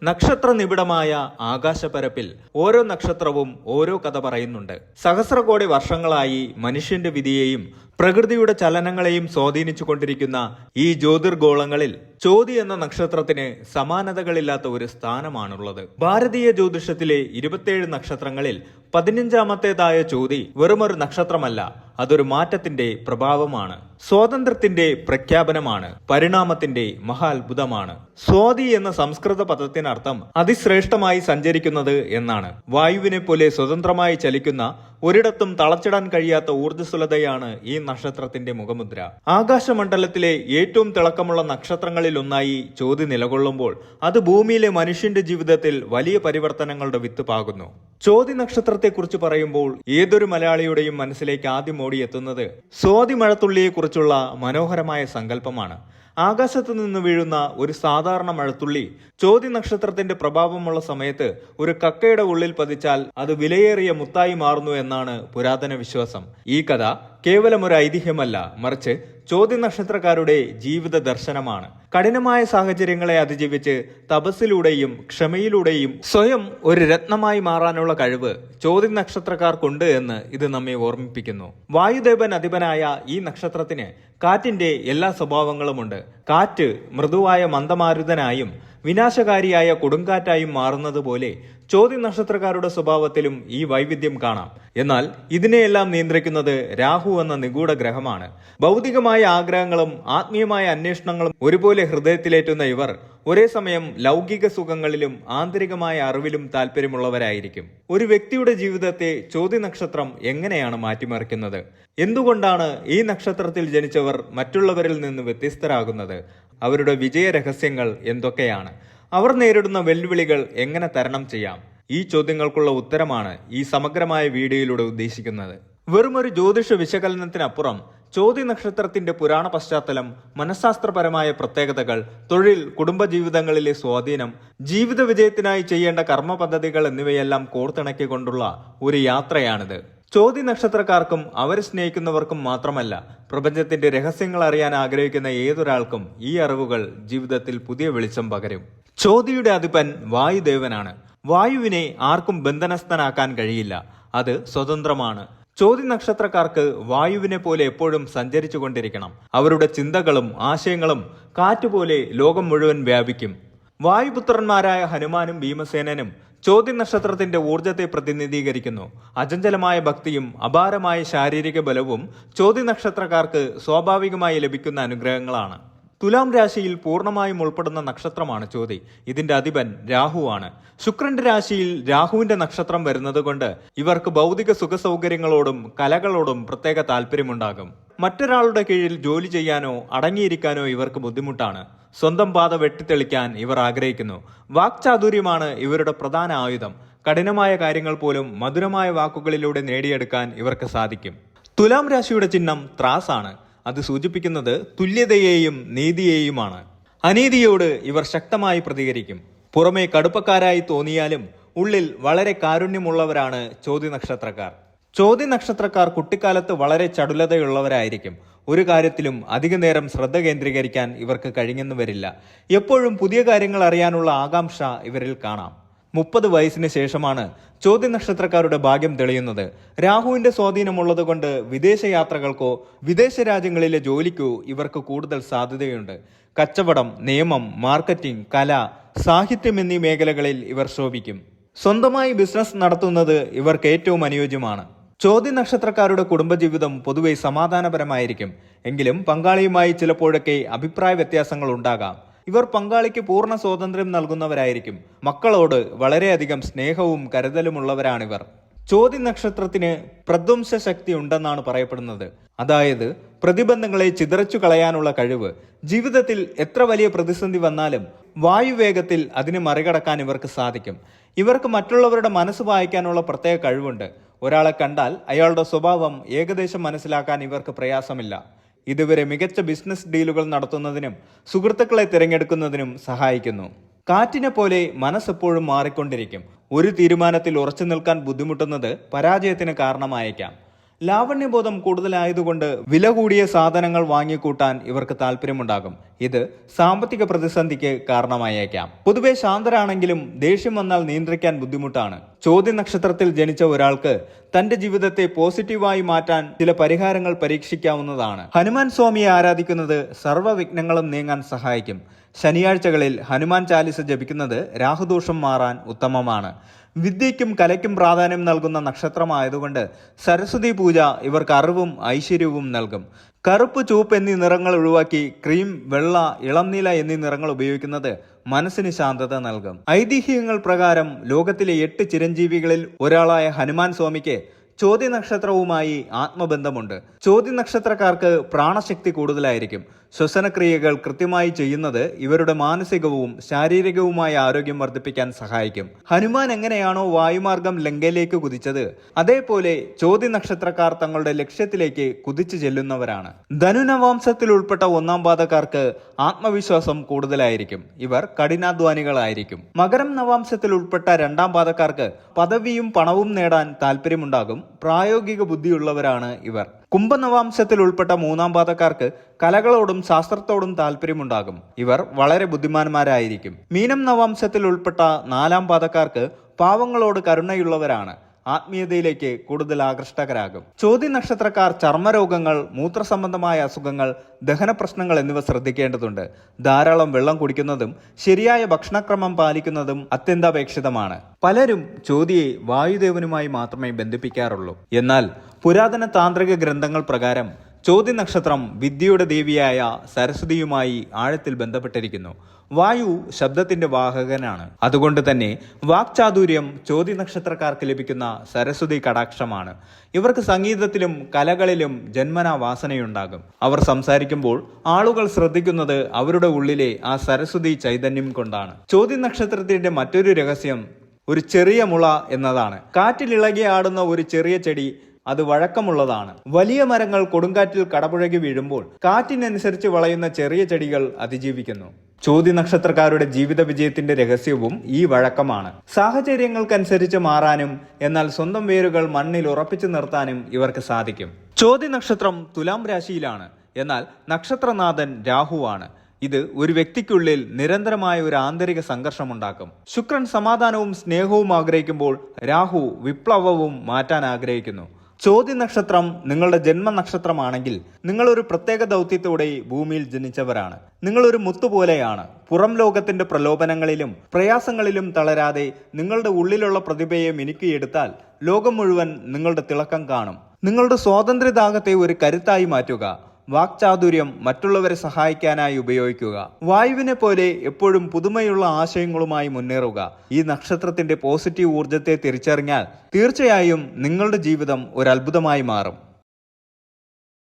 നക്ഷത്ര നിബിഡമായ ആകാശപരപ്പിൽ ഓരോ നക്ഷത്രവും ഓരോ കഥ പറയുന്നുണ്ട്. സഹസ്രകോടി വർഷങ്ങളായി മനുഷ്യന്റെ വിധിയെയും പ്രകൃതിയുടെ ചലനങ്ങളെയും സ്വാധീനിച്ചുകൊണ്ടിരിക്കുന്ന ഈ ജ്യോതിർഗോളങ്ങളിൽ ചോതി എന്ന നക്ഷത്രത്തിന് സമാനതകളില്ലാത്ത ഒരു സ്ഥാനമാണുള്ളത്. ഭാരതീയ ജ്യോതിഷത്തിലെ 27 നക്ഷത്രങ്ങളിൽ 15ാമത്തേതായ ചോതി വെറുമൊരു നക്ഷത്രമല്ല, അതൊരു മാറ്റത്തിന്റെ പ്രഭാവമാണ്. സ്വാതന്ത്ര്യത്തിന്റെ പ്രഖ്യാപനമാണ്. പരിണാമത്തിന്റെ മഹാത്ഭുതമാണ്. സ്വാതി എന്ന സംസ്കൃത പദത്തിനർത്ഥം അതിശ്രേഷ്ഠമായി സഞ്ചരിക്കുന്നത് എന്നാണ്. വായുവിനെ പോലെ സ്വതന്ത്രമായി ചലിക്കുന്ന, ഒരിടത്തും തളച്ചിടാൻ കഴിയാത്ത ഊർജ്ജസ്വലതയാണ് ഈ നക്ഷത്രത്തിന്റെ മുഖമുദ്ര. ആകാശമണ്ഡലത്തിലെ ഏറ്റവും തിളക്കമുള്ള നക്ഷത്രങ്ങളിൽ ഒന്നായി ചോതി നിലകൊള്ളുമ്പോൾ അത് ഭൂമിയിലെ മനുഷ്യന്റെ ജീവിതത്തിൽ വലിയ പരിവർത്തനങ്ങളുടെ വിത്ത് പാകുന്നു. ചോതി നക്ഷത്രത്തെക്കുറിച്ച് പറയുമ്പോൾ ഏതൊരു മലയാളിയുടെയും മനസ്സിലേക്ക് ആദ്യം ഓടിയെത്തുന്നത് സ്വാതി മഴത്തുള്ളിയെക്കുറിച്ചുള്ള മനോഹരമായ സങ്കല്പമാണ്. ആകാശത്ത് നിന്ന് വീഴുന്ന ഒരു സാധാരണ മഴത്തുള്ളി ചോതി നക്ഷത്രത്തിന്റെ പ്രഭാവമുള്ള സമയത്ത് ഒരു കക്കയുടെ ഉള്ളിൽ പതിച്ചാൽ അത് വിലയേറിയ മുത്തായി മാറുന്നു എന്നാണ് പുരാതന വിശ്വാസം. ഈ കഥ കേവലം ഒരു ഐതിഹ്യമല്ല, മറിച്ച് ചോതി നക്ഷത്രക്കാരുടെ ജീവിത ദർശനമാണ്. കഠിനമായ സാഹചര്യങ്ങളെ അതിജീവിച്ച് തപസ്സിലൂടെയും ക്ഷമയിലൂടെയും സ്വയം ഒരു രത്നമായി മാറാനുള്ള കഴിവ് ചോതി നക്ഷത്രക്കാർക്കുണ്ട് എന്ന് ഇത് നമ്മെ ഓർമ്മിപ്പിക്കുന്നു. വായുദേവൻ അധിപനായ ഈ നക്ഷത്രത്തിന് കാറ്റിന്റെ എല്ലാ സ്വഭാവങ്ങളുമുണ്ട്. കാറ്റ് മൃദുവായ മന്ദമാരുതനായും വിനാശകാരിയായ കൊടുങ്കാറ്റായും മാറുന്നത് പോലെ ചോതി നക്ഷത്രക്കാരുടെ സ്വഭാവത്തിലും ഈ വൈവിധ്യം കാണാം. എന്നാൽ ഇതിനെയെല്ലാം നിയന്ത്രിക്കുന്നത് രാഹു എന്ന നിഗൂഢ ഗ്രഹമാണ്. ഭൗതികമായ ആഗ്രഹങ്ങളും ആത്മീയമായ അന്വേഷണങ്ങളും ഒരുപോലെ ഹൃദയത്തിലേറ്റുന്ന ഇവർ ഒരേ സമയം ലൗകിക സുഖങ്ങളിലും ആന്തരികമായ അറിവിലും താല്പര്യമുള്ളവരായിരിക്കും. ഒരു വ്യക്തിയുടെ ജീവിതത്തെ ചോതി നക്ഷത്രം എങ്ങനെയാണ് മാറ്റിമറിക്കുന്നത്? എന്തുകൊണ്ടാണ് ഈ നക്ഷത്രത്തിൽ ജനിച്ചവർ മറ്റുള്ളവരിൽ നിന്ന് വ്യത്യസ്തരാകുന്നത്? അവരുടെ വിജയ രഹസ്യങ്ങൾ എന്തൊക്കെയാണ്? അവർ നേരിടുന്ന വെല്ലുവിളികൾ എങ്ങനെ തരണം ചെയ്യാം? ഈ ചോദ്യങ്ങൾക്കുള്ള ഉത്തരമാണ് ഈ സമഗ്രമായ വീഡിയോയിലൂടെ ഉദ്ദേശിക്കുന്നത്. വെറുമൊരു ജ്യോതിഷ വിശകലനത്തിനപ്പുറം ചോതി നക്ഷത്രത്തിന്റെ പുരാണ പശ്ചാത്തലം, മനഃശാസ്ത്രപരമായ പ്രത്യേകതകൾ, തൊഴിൽ, കുടുംബജീവിതങ്ങളിലെ സ്വാധീനം, ജീവിത വിജയത്തിനായി ചെയ്യേണ്ട കർമ്മ പദ്ധതികൾ എന്നിവയെല്ലാം കോർത്തിണക്കിക്കൊണ്ടുള്ള ഒരു യാത്രയാണിത്. ചോതി നക്ഷത്രക്കാർക്കും അവരെ സ്നേഹിക്കുന്നവർക്കും മാത്രമല്ല, പ്രപഞ്ചത്തിന്റെ രഹസ്യങ്ങൾ അറിയാൻ ആഗ്രഹിക്കുന്ന ഏതൊരാൾക്കും ഈ അറിവുകൾ ജീവിതത്തിൽ പുതിയ വെളിച്ചം പകരും. ചോതിയുടെ അധിപൻ വായുദേവനാണ്. വായുവിനെ ആർക്കും ബന്ധനസ്ഥനാക്കാൻ കഴിയില്ല, അത് സ്വതന്ത്രമാണ്. ചോതി നക്ഷത്രക്കാർക്ക് വായുവിനെ പോലെ എപ്പോഴും സഞ്ചരിച്ചു കൊണ്ടിരിക്കണം. അവരുടെ ചിന്തകളും ആശയങ്ങളും കാറ്റുപോലെ ലോകം മുഴുവൻ വ്യാപിക്കും. വായുപുത്രന്മാരായ ഹനുമാനും ഭീമസേനനും ചോതി നക്ഷത്രത്തിന്റെ ഊർജത്തെ പ്രതിനിധീകരിക്കുന്നു. അചഞ്ചലമായ ഭക്തിയും അപാരമായ ശാരീരിക ബലവും ചോതി നക്ഷത്രക്കാർക്ക് സ്വാഭാവികമായി ലഭിക്കുന്ന അനുഗ്രഹങ്ങളാണ്. തുലാം രാശിയിൽ പൂർണ്ണമായും ഉൾപ്പെടുന്ന നക്ഷത്രമാണ് ചോതി. ഇതിന്റെ അധിപൻ രാഹുവാണ്. ശുക്രന്റെ രാശിയിൽ രാഹുവിന്റെ നക്ഷത്രം വരുന്നത് കൊണ്ട് ഇവർക്ക് ഭൗതിക സുഖസൗകര്യങ്ങളോടും കലകളോടും പ്രത്യേക താല്പര്യമുണ്ടാകും. മറ്റൊരാളുടെ കീഴിൽ ജോലി ചെയ്യാനോ അടങ്ങിയിരിക്കാനോ ഇവർക്ക് ബുദ്ധിമുട്ടാണ്. സ്വന്തം പാത വെട്ടിത്തെളിക്കാൻ ഇവർ ആഗ്രഹിക്കുന്നു. വാക്ചാതുര്യമാണ് ഇവരുടെ പ്രധാന ആയുധം. കഠിനമായ കാര്യങ്ങൾ പോലും മധുരമായ വാക്കുകളിലൂടെ നേടിയെടുക്കാൻ ഇവർക്ക് സാധിക്കും. തുലാം രാശിയുടെ ചിഹ്നം ത്രാസാണ്. അത് സൂചിപ്പിക്കുന്നത് തുല്യതയെയും നീതിയെയുമാണ്. അനീതിയോട് ഇവർ ശക്തമായി പ്രതികരിക്കും. പുറമെ കടുപ്പക്കാരായി തോന്നിയാലും ഉള്ളിൽ വളരെ കാരുണ്യമുള്ളവരാണ് ചോതി നക്ഷത്രക്കാർ. ചോതി നക്ഷത്രക്കാർ കുട്ടിക്കാലത്ത് വളരെ ചടുലതയുള്ളവരായിരിക്കും. ഒരു കാര്യത്തിലും അധിക നേരം ശ്രദ്ധ കേന്ദ്രീകരിക്കാൻ ഇവർക്ക് കഴിഞ്ഞെന്ന് വരില്ല. എപ്പോഴും പുതിയ കാര്യങ്ങൾ അറിയാനുള്ള ആകാംക്ഷ ഇവരിൽ കാണാം. 30 വയസ്സിന് ശേഷമാണ് ചോതി നക്ഷത്രക്കാരുടെ ഭാഗ്യം തെളിയുന്നത്. രാഹുവിന്റെ സ്വാധീനമുള്ളത് കൊണ്ട് വിദേശ യാത്രകൾക്കോ വിദേശ രാജ്യങ്ങളിലെ ജോലിക്കോ ഇവർക്ക് കൂടുതൽ സാധ്യതയുണ്ട്. കച്ചവടം, നിയമം, മാർക്കറ്റിംഗ്, കല, സാഹിത്യം എന്നീ മേഖലകളിൽ ഇവർ ശോഭിക്കും. സ്വന്തമായി ബിസിനസ് നടത്തുന്നത് ഇവർക്ക് ഏറ്റവും അനുയോജ്യമാണ്. ചോതി നക്ഷത്രക്കാരുടെ കുടുംബജീവിതം പൊതുവെ സമാധാനപരമായിരിക്കും. എങ്കിലും പങ്കാളിയുമായി ചിലപ്പോഴൊക്കെ അഭിപ്രായ വ്യത്യാസങ്ങൾ ഉണ്ടാകാം. ഇവർ പങ്കാളിക്ക് പൂർണ്ണ സ്വാതന്ത്ര്യം നൽകുന്നവരായിരിക്കും. മക്കളോട് വളരെയധികം സ്നേഹവും കരുതലുമുള്ളവരാണിവർ. ചോതി നക്ഷത്രത്തിന് പ്രധ്വംസ ശക്തി ഉണ്ടെന്നാണ് പറയപ്പെടുന്നത്. അതായത് പ്രതിബന്ധങ്ങളെ ചിതറിച്ചു കളയാനുള്ള കഴിവ്. ജീവിതത്തിൽ എത്ര വലിയ പ്രതിസന്ധി വന്നാലും വായുവേഗത്തിൽ അതിനെ മറികടക്കാൻ ഇവർക്ക് സാധിക്കും. ഇവർക്ക് മറ്റുള്ളവരുടെ മനസ്സ് വായിക്കാനുള്ള പ്രത്യേക കഴിവുണ്ട്. ഒരാളെ കണ്ടാൽ അയാളുടെ സ്വഭാവം ഏകദേശം മനസ്സിലാക്കാൻ ഇവർക്ക് പ്രയാസമില്ല. ഇതുവരെ മികച്ച ബിസിനസ് ഡീലുകൾ നടത്തുന്നതിനും സുഹൃത്തുക്കളെ തിരഞ്ഞെടുക്കുന്നതിനും സഹായിക്കുന്നു. കാറ്റിനെ പോലെ മനസ്സെപ്പോഴും മാറിക്കൊണ്ടിരിക്കും. ഒരു തീരുമാനത്തിൽ ഉറച്ചു നിൽക്കാൻ ബുദ്ധിമുട്ടുന്നത് പരാജയത്തിന് കാരണമായേക്കാം. ലാവണ്യബോധം കൂടുതലായതുകൊണ്ട് വില കൂടിയ സാധനങ്ങൾ വാങ്ങിക്കൂട്ടാൻ ഇവർക്ക് താല്പര്യമുണ്ടാകും. ഇത് സാമ്പത്തിക പ്രതിസന്ധിക്ക് കാരണമായേക്കാം. പൊതുവെ ശാന്തരാണെങ്കിലും ദേഷ്യം വന്നാൽ നിയന്ത്രിക്കാൻ ബുദ്ധിമുട്ടാണ്. ചോദ്യ നക്ഷത്രത്തിൽ ജനിച്ച ഒരാൾക്ക് തന്റെ ജീവിതത്തെ പോസിറ്റീവായി മാറ്റാൻ ചില പരിഹാരങ്ങൾ പരീക്ഷിക്കാവുന്നതാണ്. ഹനുമാൻ സ്വാമിയെ ആരാധിക്കുന്നത് സർവ്വ വിഘ്നങ്ങളും നീങ്ങാൻ സഹായിക്കും. ശനിയാഴ്ചകളിൽ ഹനുമാൻ ചാലിസ ജപിക്കുന്നത് രാഹുദോഷം മാറാൻ ഉത്തമമാണ്. വിദ്യയ്ക്കും കലയ്ക്കും പ്രാധാന്യം നൽകുന്ന നക്ഷത്രമായതുകൊണ്ട് സരസ്വതി പൂജ ഇവർക്ക് അറിവും ഐശ്വര്യവും നൽകും. കറുപ്പ്, ചുവപ്പ് എന്നീ നിറങ്ങൾ ഒഴിവാക്കി ക്രീം, വെള്ള, ഇളം നീല എന്നീ നിറങ്ങൾ ഉപയോഗിക്കുന്നത് മനസ്സിന് ശാന്തത നൽകും. ഐതിഹ്യങ്ങൾ പ്രകാരം ലോകത്തിലെ 8 ചിരഞ്ജീവികളിൽ ഒരാളായ ഹനുമാൻ സ്വാമിക്ക് ചോദ്യ നക്ഷത്രവുമായി ആത്മബന്ധമുണ്ട്. ചോദ്യ നക്ഷത്രക്കാർക്ക് പ്രാണശക്തി കൂടുതലായിരിക്കും. ശ്വസനക്രിയകൾ കൃത്യമായി ചെയ്യുന്നത് ഇവരുടെ മാനസികവും ശാരീരികവുമായ ആരോഗ്യം വർദ്ധിപ്പിക്കാൻ സഹായിക്കും. ഹനുമാൻ എങ്ങനെയാണോ വായുമാർഗം ലങ്കയിലേക്ക് കുതിച്ചത്, അതേപോലെ ചോദ്യ നക്ഷത്രക്കാർ തങ്ങളുടെ ലക്ഷ്യത്തിലേക്ക് കുതിച്ചു ചെല്ലുന്നവരാണ്. ധനുനവാംശത്തിൽ ഉൾപ്പെട്ട 1-ാം പാദക്കാർക്ക് ആത്മവിശ്വാസം കൂടുതലായിരിക്കും. ഇവർ കഠിനാധ്വാനികളായിരിക്കും. മകരം നവാംശത്തിൽ ഉൾപ്പെട്ട 2-ാം പാദക്കാർക്ക് പദവിയും പണവും നേടാൻ താല്പര്യമുണ്ടാകും. പ്രായോഗിക ബുദ്ധിയുള്ളവരാണ് ഇവർ. കുംഭനവാംശത്തിൽ ഉൾപ്പെട്ട 3-ാം പാദക്കാർക്ക് കലകളോടും ശാസ്ത്രത്തോടും താല്പര്യമുണ്ടാകും. ഇവർ വളരെ ബുദ്ധിമാന്മാരായിരിക്കും. മീനം നവാംശത്തിൽ ഉൾപ്പെട്ട 4-ാം പാദക്കാർക്ക് പാവങ്ങളോട് കരുണയുള്ളവരാണ്. ആത്മീയതയിലേക്ക് കൂടുതൽ ആകർഷകരാകും. ചോദ്യ നക്ഷത്രക്കാർ ചർമ്മരോഗങ്ങൾ, മൂത്രസംബന്ധമായ അസുഖങ്ങൾ, ദഹന പ്രശ്നങ്ങൾ എന്നിവ ശ്രദ്ധിക്കേണ്ടതുണ്ട്. ധാരാളം വെള്ളം കുടിക്കുന്നതും ശരിയായ ഭക്ഷണക്രമം പാലിക്കുന്നതും അത്യന്താപേക്ഷിതമാണ്. പലരും ചോദ്യയെ വായുദേവനുമായി മാത്രമേ ബന്ധിപ്പിക്കാറുള്ളൂ. എന്നാൽ പുരാതന താന്ത്രിക ഗ്രന്ഥങ്ങൾ പ്രകാരം ചോദ്യ നക്ഷത്രം വിദ്യയുടെ ദേവിയായ സരസ്വതിയുമായി ആഴത്തിൽ ബന്ധപ്പെട്ടിരിക്കുന്നു. വായു ശബ്ദത്തിന്റെ വാഹകനാണ്. അതുകൊണ്ട് തന്നെ വാക്ചാതുര്യം ചോദ്യ നക്ഷത്രക്കാർക്ക് ലഭിക്കുന്ന സരസ്വതി കടാക്ഷമാണ്. ഇവർക്ക് സംഗീതത്തിലും കലകളിലും ജന്മനാ വാസനയുണ്ടാകും. അവർ സംസാരിക്കുമ്പോൾ ആളുകൾ ശ്രദ്ധിക്കുന്നത് അവരുടെ ഉള്ളിലെ ആ സരസ്വതി ചൈതന്യം കൊണ്ടാണ്. ചോദ്യ നക്ഷത്രത്തിന്റെ മറ്റൊരു രഹസ്യം ഒരു ചെറിയ മുള എന്നതാണ്. കാറ്റിലിളകി ആടുന്ന ഒരു ചെറിയ ചെടി അത് വഴക്കമുള്ളതാണ്. വലിയ മരങ്ങൾ കൊടുങ്കാറ്റിൽ കടപുഴകി വീഴുമ്പോൾ കാറ്റിനനുസരിച്ച് വളയുന്ന ചെറിയ ചെടികൾ അതിജീവിക്കുന്നു. ചോദ്യ നക്ഷത്രക്കാരുടെ ജീവിത വിജയത്തിന്റെ രഹസ്യവും ഈ വഴക്കമാണ്. സാഹചര്യങ്ങൾക്കനുസരിച്ച് മാറാനും എന്നാൽ സ്വന്തം വേരുകൾ മണ്ണിൽ ഉറപ്പിച്ചു നിർത്താനും ഇവർക്ക് സാധിക്കും. ചോദ്യ നക്ഷത്രം തുലാം രാശിയിലാണ്. എന്നാൽ നക്ഷത്രനാഥൻ രാഹുവാണ്. ഇത് ഒരു വ്യക്തിക്കുള്ളിൽ നിരന്തരമായ ഒരു ആന്തരിക സംഘർഷമുണ്ടാക്കും. ശുക്രൻ സമാധാനവും സ്നേഹവും ആഗ്രഹിക്കുമ്പോൾ രാഹു വിപ്ലവവും മാറ്റാൻ ആഗ്രഹിക്കുന്നു. ചോദ്യ നക്ഷത്രം നിങ്ങളുടെ ജന്മനക്ഷത്രമാണെങ്കിൽ നിങ്ങൾ ഒരു പ്രത്യേക ദൗത്യത്തോടെ ഭൂമിയിൽ ജനിച്ചവരാണ്. നിങ്ങളൊരു മുത്തുപോലെയാണ്. പുറം ലോകത്തിന്റെ പ്രലോഭനങ്ങളിലും പ്രയാസങ്ങളിലും തളരാതെ നിങ്ങളുടെ ഉള്ളിലുള്ള പ്രതിഭയെ മിനുക്കിയെടുത്താൽ ലോകം മുഴുവൻ നിങ്ങളുടെ തിളക്കം കാണും. നിങ്ങളുടെ സ്വാതന്ത്ര്യദാഹത്തെ ഒരു കരുത്തായി മാറ്റുക. വാക്ചാതുര്യം മറ്റുള്ളവരെ സഹായിക്കാനായി ഉപയോഗിക്കുക. വായുവിനെ പോലെ എപ്പോഴും പുതുമയുള്ള ആശയങ്ങളുമായി മുന്നേറുക. ഈ നക്ഷത്രത്തിന്റെ പോസിറ്റീവ് ഊർജത്തെ തിരിച്ചറിഞ്ഞാൽ തീർച്ചയായും നിങ്ങളുടെ ജീവിതം ഒരു അത്ഭുതമായി മാറും.